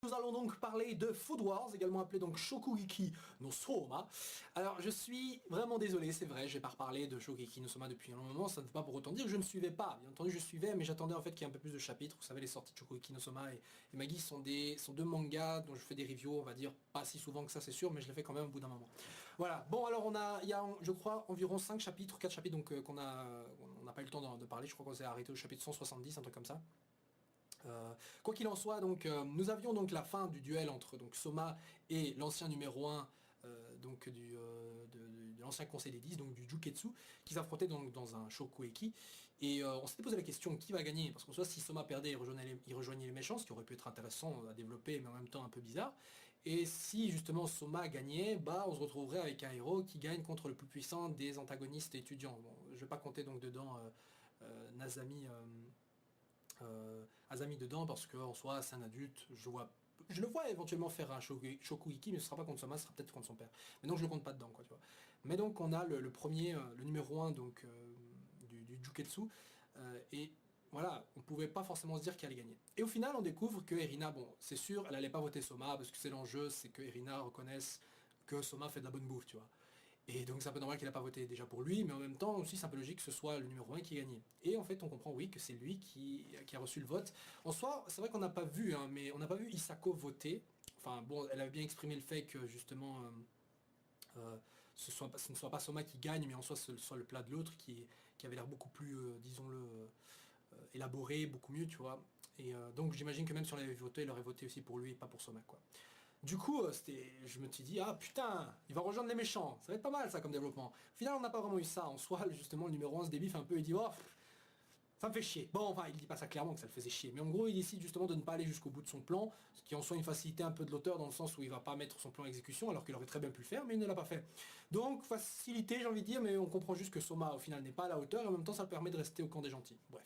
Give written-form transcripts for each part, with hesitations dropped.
Nous allons donc parler de Food Wars, également appelé donc Shokugeki no Soma. Alors je suis vraiment désolé, c'est vrai, j'ai pas reparlé de Shokugeki no Soma depuis un long moment, ça ne veut pas pour autant dire que je ne suivais pas. Bien entendu je suivais, mais j'attendais en fait qu'il y ait un peu plus de chapitres. Vous savez, les sorties de Shokugeki no Soma et Magi sont deux mangas dont je fais des reviews, on va dire, pas si souvent que ça c'est sûr, mais je les fais quand même au bout d'un moment. Voilà, bon alors il y a je crois environ 5 chapitres, 4 chapitres donc on n'a pas eu le temps de parler, je crois qu'on s'est arrêté au chapitre 170, un truc comme ça. Quoi qu'il en soit, donc nous avions donc la fin du duel entre donc Soma et l'ancien numéro 1 donc de l'ancien conseil des 10, donc du Juketsu, qui s'affrontaient donc dans un Shokueki. Et on s'était posé la question qui va gagner, parce qu'en soit si Soma perdait, il rejoignait les méchants, ce qui aurait pu être intéressant à développer, mais en même temps un peu bizarre. Et si justement Soma gagnait, bah on se retrouverait avec un héros qui gagne contre le plus puissant des antagonistes étudiants. Bon, je vais pas compter donc dedans Nazami. Azami dedans parce qu'en soi c'est un adulte, je le vois éventuellement faire un Shokugeki, mais ce sera pas contre Soma, ce sera peut-être contre son père. Mais donc je le compte pas dedans, quoi, tu vois. Mais donc on a le premier, le numéro 1 donc, du Juketsu, et voilà, on pouvait pas forcément se dire qui allait gagner. Et au final on découvre que Erina, bon c'est sûr, elle allait pas voter Soma, parce que c'est l'enjeu, c'est que Erina reconnaisse que Soma fait de la bonne bouffe, tu vois. Et donc c'est un peu normal qu'il n'a pas voté déjà pour lui, mais en même temps aussi c'est un peu logique que ce soit le numéro 1 qui gagne. Et en fait on comprend oui que c'est lui qui a reçu le vote. En soi, c'est vrai qu'on n'a pas vu, hein, mais on n'a pas vu Hisako voter. Enfin bon, elle avait bien exprimé le fait que justement ce ne soit pas Soma qui gagne, mais en soi ce soit le plat de l'autre qui avait l'air beaucoup plus, disons-le, élaboré, beaucoup mieux, tu vois. Et donc j'imagine que même si on l'avait voté, elle aurait voté aussi pour lui et pas pour Soma, quoi. Du coup, je me suis dit, ah putain, il va rejoindre les méchants, ça va être pas mal ça comme développement. Au final, on n'a pas vraiment eu ça. En soi, justement, le numéro 1 se débiffe un peu et dit, oh, ça me fait chier. Bon, enfin, il dit pas ça clairement que ça le faisait chier. Mais en gros, il décide justement de ne pas aller jusqu'au bout de son plan, ce qui en soit une facilité un peu de l'auteur dans le sens où il va pas mettre son plan à exécution alors qu'il aurait très bien pu le faire, mais il ne l'a pas fait. Donc, facilité, j'ai envie de dire, mais on comprend juste que Soma, au final, n'est pas à la hauteur et en même temps, ça le permet de rester au camp des gentils. Bref.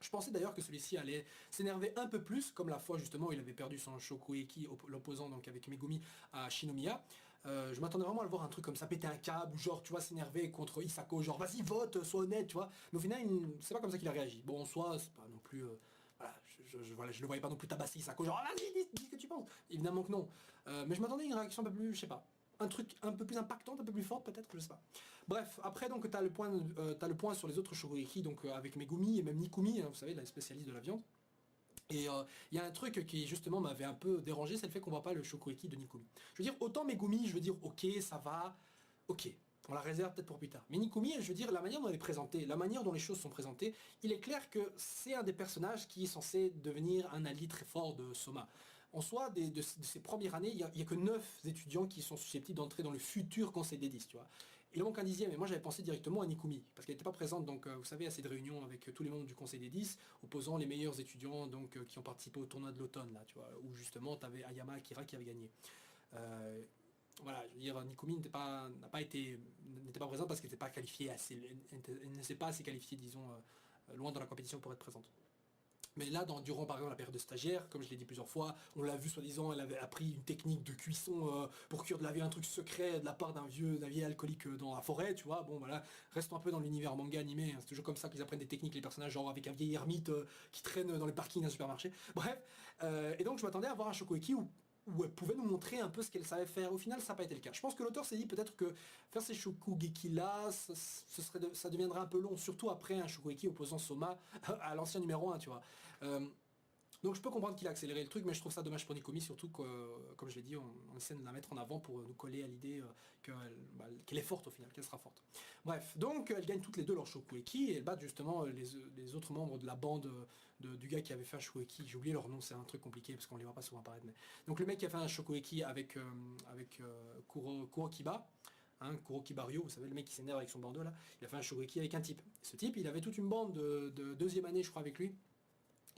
Je pensais d'ailleurs que celui-ci allait s'énerver un peu plus, comme la fois justement où il avait perdu son Shokugeki, l'opposant donc avec Megumi à Shinomiya. Je m'attendais vraiment à le voir un truc comme ça, péter un câble, ou genre, tu vois, s'énerver contre Hisako, genre, vas-y, vote, sois honnête, tu vois. Mais au final, c'est pas comme ça qu'il a réagi. Bon, en soi, c'est pas non plus... voilà, voilà, je le voyais pas non plus tabasser Hisako, genre, vas-y, dis ce que tu penses. Évidemment que non. Mais je m'attendais à une réaction un peu plus, je sais pas, un truc un peu plus impactant, un peu plus fort peut-être, je sais pas. Bref, après donc t'as le point sur les autres Shokugeki, donc avec Megumi et même Nikumi, hein, vous savez, la spécialiste de la viande. Et il y a un truc qui justement m'avait un peu dérangé, c'est le fait qu'on voit pas le Shokugeki de Nikumi. Je veux dire, autant Megumi, je veux dire, ok, ça va, ok, on la réserve peut-être pour plus tard. Mais Nikumi, je veux dire, la manière dont elle est présentée, la manière dont les choses sont présentées, il est clair que c'est un des personnages qui est censé devenir un allié très fort de Soma. En soi, de ces premières années, il y a que 9 étudiants qui sont susceptibles d'entrer dans le futur conseil des 10, tu vois. Il en manque un dixième, et moi j'avais pensé directement à Nikumi, parce qu'elle n'était pas présente, donc vous savez, à cette réunion avec tous les membres du conseil des 10, opposant les meilleurs étudiants donc qui ont participé au tournoi de l'automne, là, tu vois, où justement tu avais Ayama Akira qui avait gagné. Voilà, je veux dire, Nikumi n'était pas présente parce qu'elle n'était pas qualifiée assez, elle ne s'est pas assez qualifiée, disons, loin dans la compétition pour être présente. Mais là, durant par exemple la période de stagiaire, comme je l'ai dit plusieurs fois, on l'a vu soi-disant, elle avait appris une technique de cuisson pour cuire de la viande, un truc secret de la part d'un vieil alcoolique dans la forêt, tu vois. Bon voilà, restons un peu dans l'univers manga animé, hein. C'est toujours comme ça qu'ils apprennent des techniques, les personnages, genre avec un vieil ermite qui traîne dans les parkings d'un supermarché. Bref, et donc je m'attendais à voir un Shokugeki où elle pouvait nous montrer un peu ce qu'elle savait faire. Au final, ça n'a pas été le cas. Je pense que l'auteur s'est dit peut-être que faire ces Shokugeki-là, ça deviendrait un peu long, surtout après un Shokugeki opposant Soma à l'ancien numéro 1, tu vois. Donc je peux comprendre qu'il a accéléré le truc, mais je trouve ça dommage pour Nikumi, surtout que, comme je l'ai dit, on essaie de la mettre en avant pour nous coller à l'idée qu'elle est forte au final, qu'elle sera forte. Bref, donc elles gagnent toutes les deux leur Shokugeki, et elles battent justement les autres membres de la bande du gars qui avait fait un Shokugeki. J'ai oublié leur nom, c'est un truc compliqué, parce qu'on les voit pas souvent apparaître. Mais... Donc le mec qui a fait un Shokugeki avec Kurokiba, hein, Kurokiba Ryo, vous savez, le mec qui s'énerve avec son bandeau là, il a fait un Shokugeki avec un type. Et ce type, il avait toute une bande de deuxième année, je crois, avec lui,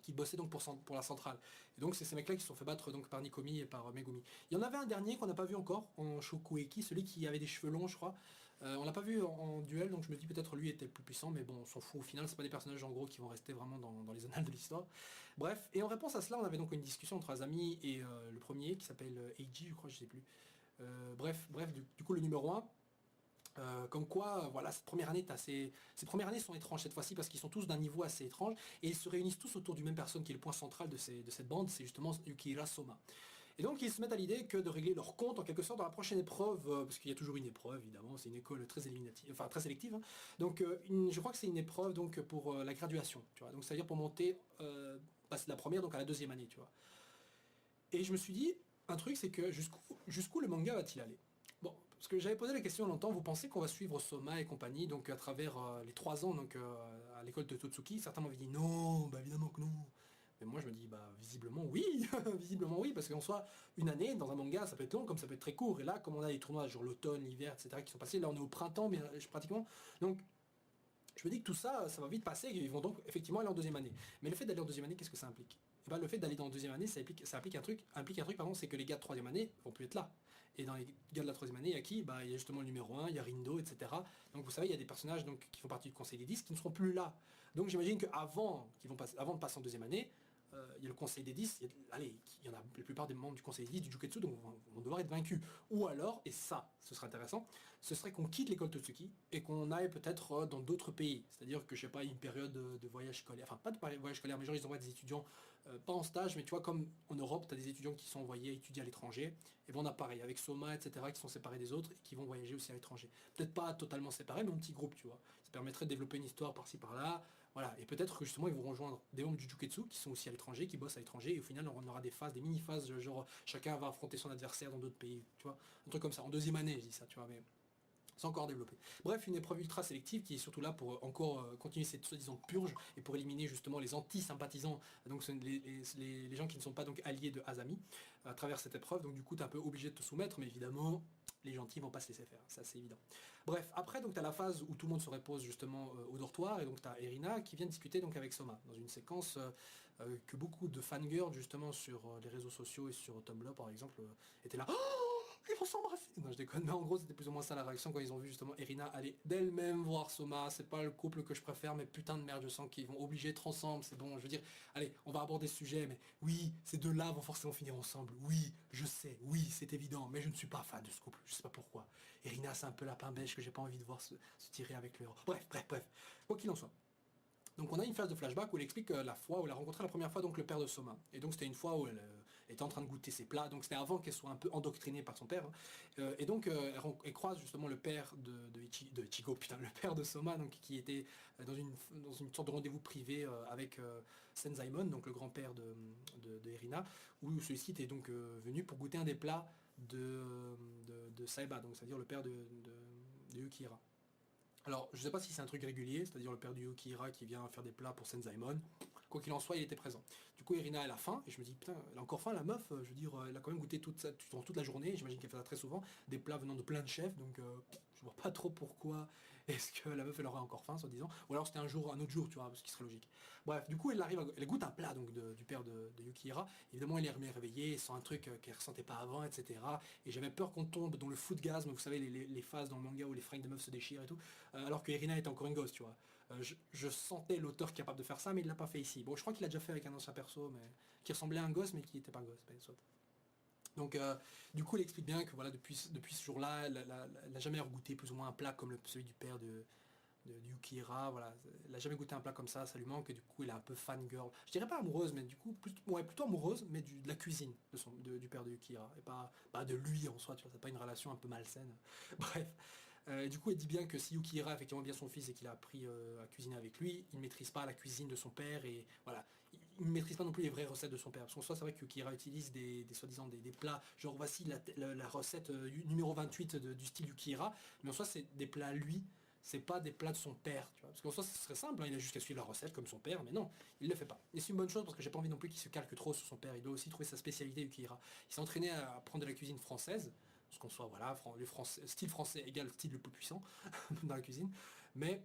qui bossait donc pour la centrale. Et donc c'est ces mecs-là qui se sont fait battre donc par Nikomi et par Megumi. Il y en avait un dernier qu'on n'a pas vu encore en Shokugeki, celui qui avait des cheveux longs, je crois. On l'a pas vu en duel, donc je me dis peut-être lui était le plus puissant, mais bon, on s'en fout. Au final, c'est pas des personnages en gros qui vont rester vraiment dans les annales de l'histoire. Bref, et en réponse à cela, on avait donc une discussion entre Azami et le premier qui s'appelle Eiji, je crois, je sais plus. Bref, du coup le numéro 1. Comme quoi, voilà, cette première année ces premières années sont étranges cette fois-ci parce qu'ils sont tous d'un niveau assez étrange et ils se réunissent tous autour d'une même personne qui est le point central de cette bande, c'est justement Yukihira Soma. Et donc ils se mettent à l'idée que de régler leur compte en quelque sorte dans la prochaine épreuve, parce qu'il y a toujours une épreuve évidemment, c'est une école très éliminative, enfin très sélective. Hein. Donc je crois que c'est une épreuve donc pour la graduation, tu vois. Donc c'est-à-dire pour monter passer de la première donc à la deuxième année, tu vois. Et je me suis dit, un truc c'est que jusqu'où le manga va-t-il aller? Bon, parce que j'avais posé la question longtemps, vous pensez qu'on va suivre Soma et compagnie donc à travers les 3 ans donc à l'école de Totsuki? Certains m'avaient dit non, bah évidemment que non. Mais moi je me dis bah visiblement oui, visiblement oui, parce qu'en soit une année dans un manga ça peut être long comme ça peut être très court. Et là comme on a des tournois genre l'automne, l'hiver, etc. qui sont passés, là on est au printemps mais pratiquement. Donc je me dis que tout ça, ça va vite passer, ils vont donc effectivement aller en deuxième année. Mais le fait d'aller en deuxième année, qu'est-ce que ça implique? Et ben, le fait d'aller dans la deuxième année, ça implique un truc, pardon, c'est que les gars de troisième année vont plus être là. Et dans les gars de la troisième année, il y a qui? Bah, il y a justement le numéro 1, il y a Rindo, etc. Donc vous savez, il y a des personnages donc, qui font partie du conseil des 10 qui ne seront plus là. Donc j'imagine qu'avant avant de passer en deuxième année, il y a le conseil des 10, allez, il y en a la plupart des membres du conseil des 10 du Juketsu, donc vont devoir être vaincus. Ou alors, et ça, ce serait intéressant, ce serait qu'on quitte l'école Totsuki et qu'on aille peut-être dans d'autres pays. C'est-à-dire que, je sais pas, une période de voyage scolaire, enfin pas de voyage scolaire, mais genre ils envoient des étudiants, pas en stage, mais tu vois, comme en Europe, tu as des étudiants qui sont envoyés étudier à l'étranger, et bon on a pareil, avec Soma, etc., qui sont séparés des autres et qui vont voyager aussi à l'étranger. Peut-être pas totalement séparés, mais en petit groupe, tu vois. Ça permettrait de développer une histoire par-ci par-là, voilà, et peut-être que justement ils vont rejoindre des membres du Juketsu qui sont aussi à l'étranger, qui bossent à l'étranger, et au final on aura des phases, des mini-phases, genre chacun va affronter son adversaire dans d'autres pays, tu vois, un truc comme ça, en deuxième année je dis ça, tu vois, mais c'est encore développé. Bref, une épreuve ultra sélective qui est surtout là pour encore continuer cette soi-disant purge et pour éliminer justement les anti-sympathisants, donc les gens qui ne sont pas donc alliés de Azami à travers cette épreuve. Donc du coup, tu es un peu obligé de te soumettre, mais évidemment, les gentils vont pas se laisser faire, ça c'est évident. Bref, après donc tu as la phase où tout le monde se repose justement au dortoir et donc tu as Erina qui vient discuter donc avec Soma dans une séquence que beaucoup de fangirls justement sur les réseaux sociaux et sur Tumblr par exemple étaient là. Oh, ils vont s'embrasser. Non, je déconne, mais en gros, c'était plus ou moins ça la réaction quand ils ont vu justement Erina aller d'elle-même voir Soma. C'est pas le couple que je préfère, mais putain de merde, je sens qu'ils vont obligés d'être ensemble. C'est bon, je veux dire, allez, on va aborder ce sujet, mais oui, ces deux-là vont forcément finir ensemble. Oui, je sais, oui, c'est évident, mais je ne suis pas fan de ce couple. Je sais pas pourquoi. Erina, c'est un peu lapin beige que j'ai pas envie de voir se tirer avec le héros. Bref. Quoi qu'il en soit. Donc on a une phase de flashback où elle explique la fois où elle a rencontré la première fois donc le père de Soma. Et donc c'était une fois où elle était en train de goûter ses plats, donc c'était avant qu'elle soit un peu endoctrinée par son père. Hein. Et donc elle croise justement le père de Ichigo, putain, le père de Soma, donc, qui était dans une sorte de rendez-vous privé avec Senzaemon, donc le grand-père de Erina, où celui-ci était donc venu pour goûter un des plats de Saeba, donc c'est-à-dire le père de Yukihira. Alors, je sais pas si c'est un truc régulier, c'est-à-dire le père du Yukihira qui vient faire des plats pour Senzaemon. Quoi qu'il en soit, il était présent. Du coup, Irina, elle a faim, et je me dis, putain, elle a encore faim, la meuf, je veux dire, elle a quand même goûté toute la journée, j'imagine qu'elle fait ça très souvent, des plats venant de plein de chefs, donc je vois pas trop pourquoi est-ce que la meuf, elle aurait encore faim, soi-disant. Ou alors c'était un autre jour, tu vois, ce qui serait logique. Bref, du coup, elle goûte un plat donc, du père de Yukihira. Évidemment, elle est réveillée, elle sent un truc qu'elle ressentait pas avant, etc. Et j'avais peur qu'on tombe dans le footgasme, vous savez, les phases dans le manga où les fringues de meufs se déchirent et tout, alors que Irina était encore une gosse, tu vois. Je sentais l'auteur capable de faire ça, mais il l'a pas fait ici. Bon, je crois qu'il l'a déjà fait avec un ancien perso, mais qui ressemblait à un gosse, mais qui n'était pas un gosse. Ben, soit. Donc, du coup, elle explique bien que voilà, depuis ce jour-là, elle n'a jamais goûté plus ou moins un plat comme celui du père de Yukihira. Voilà, elle n'a jamais goûté un plat comme ça lui manque, et du coup, elle est un peu fangirl. Je dirais pas amoureuse, mais du coup, plutôt amoureuse, mais de la cuisine du père de Yukihira, et pas de lui en soi, tu vois, c'est pas une relation un peu malsaine. Bref. Et du coup, elle dit bien que si Yukihira a effectivement bien son fils et qu'il a appris à cuisiner avec lui, il ne maîtrise pas la cuisine de son père et voilà, il ne maîtrise pas non plus les vraies recettes de son père. Parce qu'en soi, c'est vrai que Yukihira utilise des soi-disant des plats, genre voici la recette numéro 28 du style Yukihira, mais en soi, c'est des plats lui, c'est pas des plats de son père, tu vois. Parce qu'en soi, ce serait simple, hein, il a juste qu'à suivre la recette comme son père, mais non, il le fait pas. Et c'est une bonne chose parce que j'ai pas envie non plus qu'il se calque trop sur son père. Il doit aussi trouver sa spécialité, Yukihira. Il s'est entraîné à apprendre de la cuisine française, parce qu'on soit, voilà, style français égale style le plus puissant dans la cuisine, mais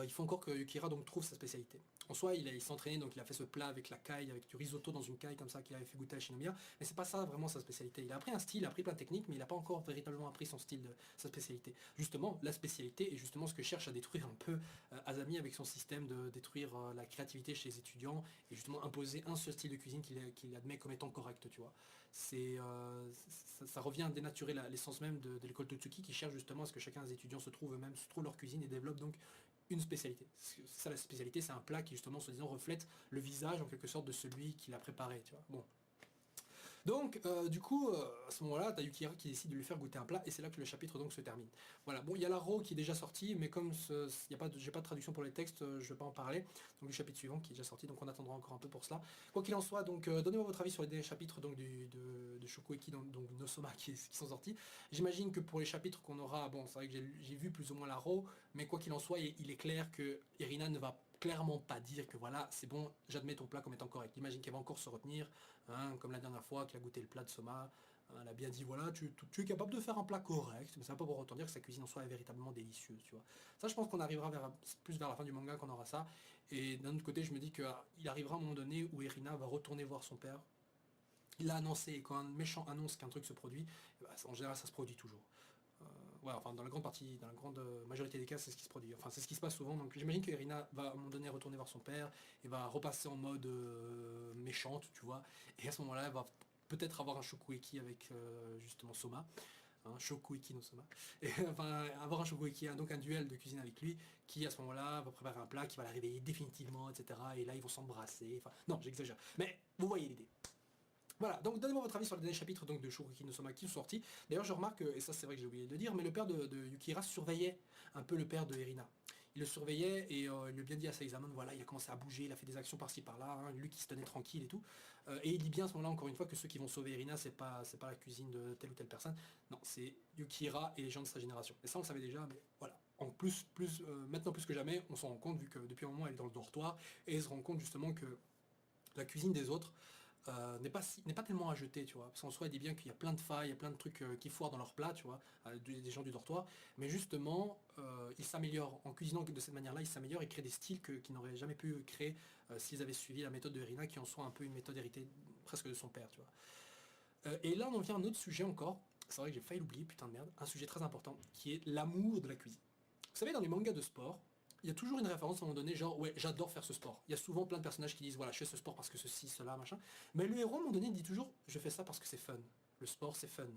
il faut encore que Yukihira donc trouve sa spécialité. En soi, il s'est entraîné, donc il a fait ce plat avec la caille, avec du risotto dans une caille comme ça qu'il avait fait goûter à Shinomiya, mais c'est pas ça vraiment sa spécialité. Il a appris un style, il a appris plein de techniques, mais il n'a pas encore véritablement appris son style, sa spécialité. Justement, la spécialité est justement ce que cherche à détruire un peu Azami avec son système de détruire la créativité chez les étudiants et justement imposer un seul style de cuisine qu'il admet comme étant correct, tu vois. Ça revient à dénaturer l'essence même de l'école Totsuki qui cherche justement à ce que chacun des étudiants se trouve eux-mêmes, se trouve leur cuisine et développe donc une spécialité. Ça, la spécialité, c'est un plat qui justement, soi-disant, reflète le visage en quelque sorte de celui qui l'a préparé, tu vois. Bon. Donc, du coup, à ce moment-là, t'as Yukihira qui décide de lui faire goûter un plat, et c'est là que le chapitre donc se termine. Voilà, bon, il y a la RAW qui est déjà sortie, mais comme j'ai pas de traduction pour les textes, je ne vais pas en parler. Donc le chapitre suivant qui est déjà sorti, donc on attendra encore un peu pour cela. Quoi qu'il en soit, donc donnez-moi votre avis sur les derniers chapitres donc, de Shokueki, donc Nosoma qui sont sortis. J'imagine que pour les chapitres qu'on aura, bon, c'est vrai que j'ai vu plus ou moins la RAW, mais quoi qu'il en soit, il est clair que Irina ne va clairement pas dire que voilà, c'est bon, j'admets ton plat comme étant correct. J'imagine qu'elle va encore se retenir, hein, comme la dernière fois qu'elle a goûté le plat de Soma. Elle a bien dit voilà, tu es capable de faire un plat correct, mais ça va pas pour autant dire que sa cuisine en soi est véritablement délicieuse, tu vois. Ça, je pense qu'on arrivera plus vers la fin du manga qu'on aura ça. Et d'un autre côté, je me dis qu'il arrivera un moment donné où Irina va retourner voir son père. Il l'a annoncé, et quand un méchant annonce qu'un truc se produit, bah, en général, ça se produit toujours. Ouais, enfin, dans la grande partie, dans la grande majorité des cas, c'est ce qui se produit. Enfin, c'est ce qui se passe souvent. Donc, j'imagine que Irina va à un moment donné retourner voir son père et va repasser en mode méchante, tu vois. Et à ce moment-là, elle va peut-être avoir un Shokueki avec justement Soma. Hein, Shokueki no Soma. Et enfin, avoir un Shokueki, donc un duel de cuisine avec lui, qui à ce moment-là va préparer un plat qui va la réveiller définitivement, etc. Et là, ils vont s'embrasser. Enfin, non, j'exagère. Mais vous voyez l'idée. Voilà, donc donnez-moi votre avis sur les derniers chapitres donc, de Shokueki no Soma qui sont sortis. D'ailleurs, je remarque, et ça c'est vrai que j'ai oublié de le dire, mais le père de Yukihira surveillait un peu le père de Erina. Il le surveillait et il lui a bien dit à Seizaman, voilà, il a commencé à bouger, il a fait des actions par-ci par-là, hein, lui qui se tenait tranquille et tout. Et il dit bien à ce moment-là, encore une fois, que ceux qui vont sauver Erina, c'est pas la cuisine de telle ou telle personne, non, c'est Yukihira et les gens de sa génération. Et ça, on le savait déjà, mais voilà. En plus, maintenant plus que jamais, on s'en rend compte, vu que depuis un moment, elle est dans le dortoir, et elle se rend compte justement que la cuisine des autres, n'est pas tellement à jeter, tu vois. Parce qu'en soi, il dit bien qu'il y a plein de failles, il y a plein de trucs qui foirent dans leur plat, tu vois, des gens du dortoir. Mais justement, ils s'améliorent. En cuisinant de cette manière-là, ils s'améliorent et créent des styles qu'ils n'auraient jamais pu créer s'ils avaient suivi la méthode de Irina, qui en soit un peu une méthode héritée presque de son père, tu vois. Et là, on en vient à un autre sujet encore. C'est vrai que j'ai failli l'oublier, putain de merde. Un sujet très important, qui est l'amour de la cuisine. Vous savez, dans les mangas de sport, il y a toujours une référence à un moment donné, genre, ouais, j'adore faire ce sport. Il y a souvent plein de personnages qui disent, voilà, je fais ce sport parce que ceci, cela, machin. Mais le héros, à un moment donné, dit toujours, je fais ça parce que c'est fun. Le sport, c'est fun.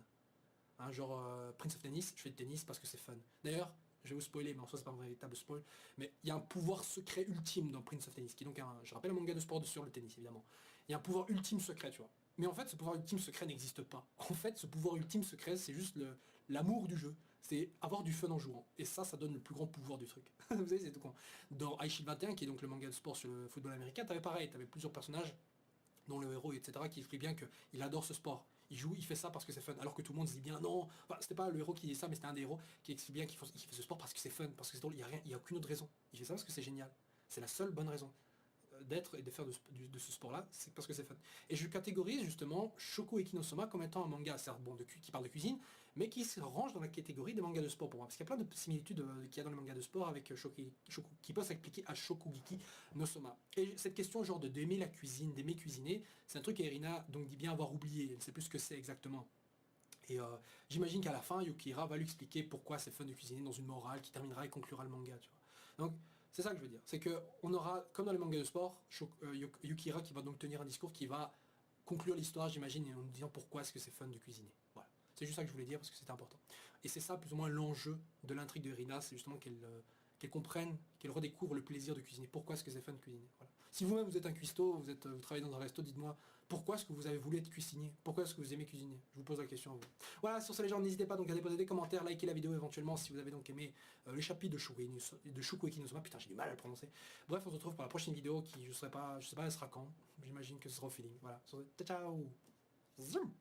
Hein, genre, Prince of Tennis, je fais du tennis parce que c'est fun. D'ailleurs, je vais vous spoiler, mais en soi, c'est pas un véritable spoil. Mais il y a un pouvoir secret ultime dans Prince of Tennis, qui est donc je rappelle, un manga de sport sur le tennis, évidemment. Il y a un pouvoir ultime secret, tu vois. Mais en fait, ce pouvoir ultime secret n'existe pas. En fait, ce pouvoir ultime secret, c'est juste l'amour du jeu. C'est avoir du fun en jouant. Et ça donne le plus grand pouvoir du truc. Vous savez, c'est tout con. Dans Aishii 21, qui est donc le manga de sport sur le football américain, t'avais pareil, t'avais plusieurs personnages, dont le héros, etc., qui explique bien qu'il adore ce sport. Il joue, il fait ça parce que c'est fun. Alors que tout le monde se dit bien non. Enfin, c'était pas le héros qui dit ça, mais c'était un des héros qui explique bien qu'il fait ce sport parce que c'est fun, parce que c'est drôle. Il n'y a aucune autre raison. Il fait ça parce que c'est génial. C'est la seule bonne raison d'être et de faire de ce sport-là, c'est parce que c'est fun. Et je catégorise justement Shokueki no Soma comme étant un manga, certes bon, qui parle de cuisine, mais qui se range dans la catégorie des mangas de sport pour moi. Parce qu'il y a plein de similitudes qu'il y a dans les mangas de sport avec qui peuvent s'appliquer à Shokugeki no Soma. Et cette question genre d'aimer la cuisine, d'aimer cuisiner, c'est un truc qu'Erina donc dit bien avoir oublié, elle ne sait plus ce que c'est exactement. Et j'imagine qu'à la fin, Yukihira va lui expliquer pourquoi c'est fun de cuisiner dans une morale qui terminera et conclura le manga, tu vois. Donc, c'est ça que je veux dire. C'est qu'on aura, comme dans les mangas de sport, Yukihira qui va donc tenir un discours qui va conclure l'histoire, j'imagine, en nous disant pourquoi est-ce que c'est fun de cuisiner. Voilà. C'est juste ça que je voulais dire parce que c'était important. Et c'est ça plus ou moins l'enjeu de l'intrigue de Irina, c'est justement qu'elle comprenne, qu'elle redécouvre le plaisir de cuisiner. Pourquoi est-ce que c'est fun de cuisiner, voilà. Si vous-même vous êtes un cuistot, vous travaillez dans un resto, dites-moi pourquoi est-ce que vous avez voulu être cuisinier. Pourquoi est-ce que vous aimez cuisiner. Je vous pose la question à vous. Voilà, sur ce les gens, n'hésitez pas donc à déposer des commentaires, liker la vidéo éventuellement si vous avez donc aimé le chapitre de Shokueki no Soma. Putain, j'ai du mal à le prononcer. Bref, on se retrouve pour la prochaine vidéo qui, je sais pas, elle sera quand. J'imagine que ce sera au feeling. Voilà, ciao ciao. Zoom.